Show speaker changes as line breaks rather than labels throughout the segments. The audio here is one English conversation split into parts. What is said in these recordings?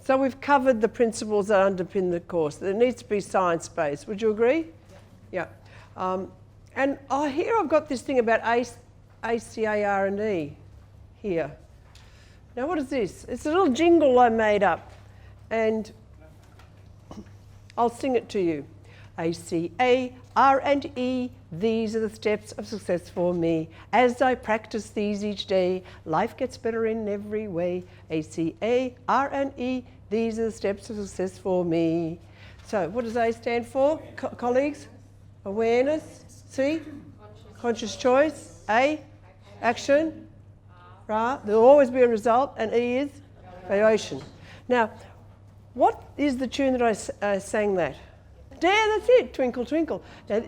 So we've covered the principles that underpin the course. There needs to be science-based. Would you agree? Yeah. And here I've got this thing about ACARE here. Now what is this? It's a little jingle I made up, and I'll sing it to you. ACARE, these are the steps of success for me. As I practice these each day, life gets better in every way. ACARE, these are the steps of success for me. So what does A stand for, colleagues? Awareness. C? Conscious choice. A? Action. Right. There'll always be a result. And E is? Evaluation. Now, what is the tune that I sang that? Yeah, that's it. Twinkle Twinkle. Now,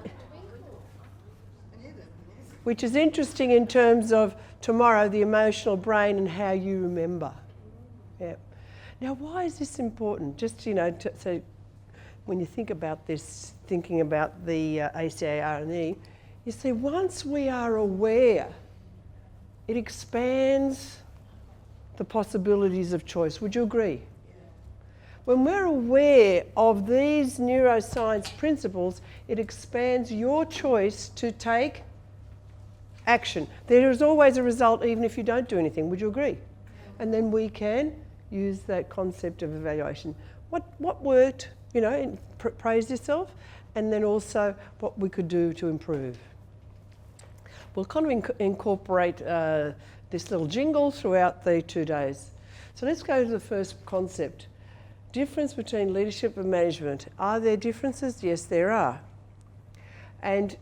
which is interesting in terms of tomorrow, the emotional brain and how you remember. Yeah. Now, why is this important? Just, so when you think about this, thinking about the ACARE, you see, once we are aware, it expands the possibilities of choice. Would you agree? When we're aware of these neuroscience principles, it expands your choice to take action. There is always a result even if you don't do anything. Would you agree? And then we can use that concept of evaluation. What worked, praise yourself, and then also what we could do to improve. We'll kind of incorporate this little jingle throughout the 2 days. So let's go to the first concept. Difference between leadership and management. Are there differences? Yes, there are. And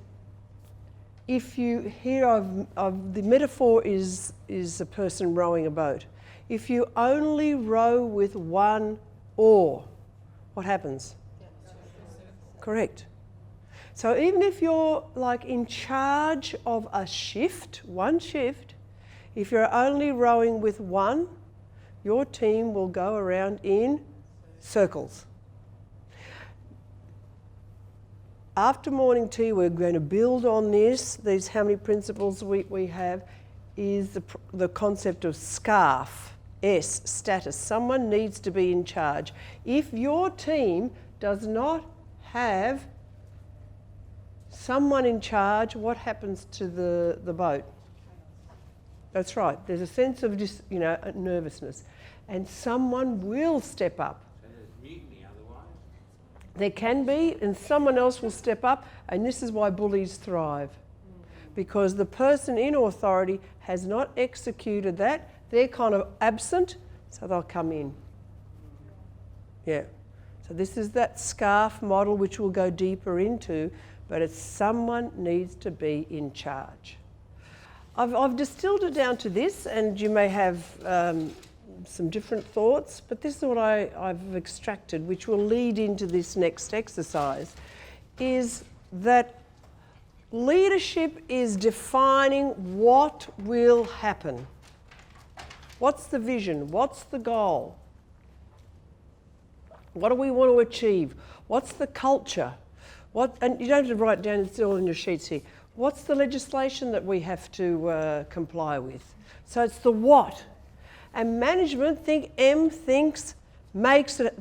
if you hear of the metaphor is a person rowing a boat. If you only row with one oar, what happens? Correct. So even if you're like in charge of a shift, one shift, if you're only rowing with one, your team will go around in circles. After morning tea, we're going to build on this. These how many principles we have is the concept of SCARF, S, status. Someone needs to be in charge. If your team does not have someone in charge, what happens to the boat? That's right. There's a sense of nervousness, and someone will step up.
So there's mutiny otherwise?
There can be, and someone else will step up, and this is why bullies thrive. Because the person in authority has not executed that, they're kind of absent, so they'll come in. Yeah. So this is that SCARF model which we'll go deeper into, but it's someone needs to be in charge. I've distilled it down to this, and you may have some different thoughts, but this is what I've extracted, which will lead into this next exercise, is that leadership is defining what will happen. What's the vision? What's the goal? What do we want to achieve? What's the culture? And you don't have to write it down, it's all in your sheets here. What's the legislation that we have to comply with? So it's the what. And management, thinks, makes it,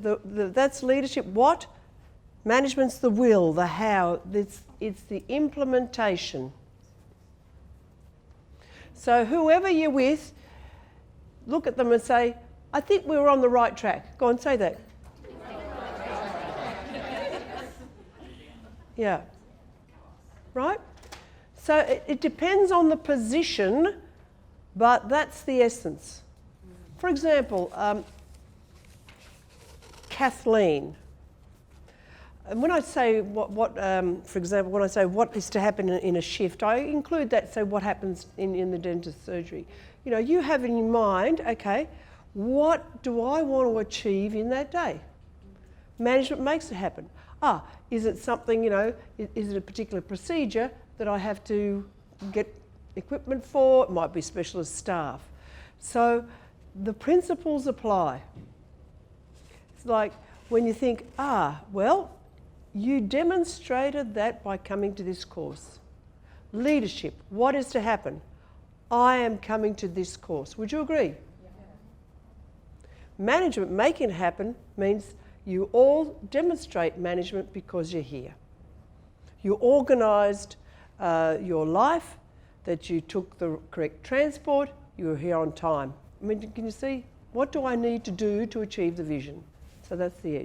that's leadership. What? Management's the will, the how, it's the implementation. So whoever you're with, look at them and say, I think we were on the right track. Go on, say that. Yeah. Right? So it depends on the position, but that's the essence. For example, Kathleen. And when I say for example, when I say what is to happen in a shift, I include that, say what happens in the dentist surgery. You have in your mind, okay, what do I want to achieve in that day? Management makes it happen. Is it something, is it a particular procedure that I have to get equipment for? It might be specialist staff. So the principles apply. It's like when you think, well, you demonstrated that by coming to this course. Leadership, what is to happen? I am coming to this course. Would you agree? Yeah. Management, making it happen, means you all demonstrate management because you're here. You organised your life, that you took the correct transport, you were here on time. I mean, can you see? What do I need to do to achieve the vision? So that's the edge.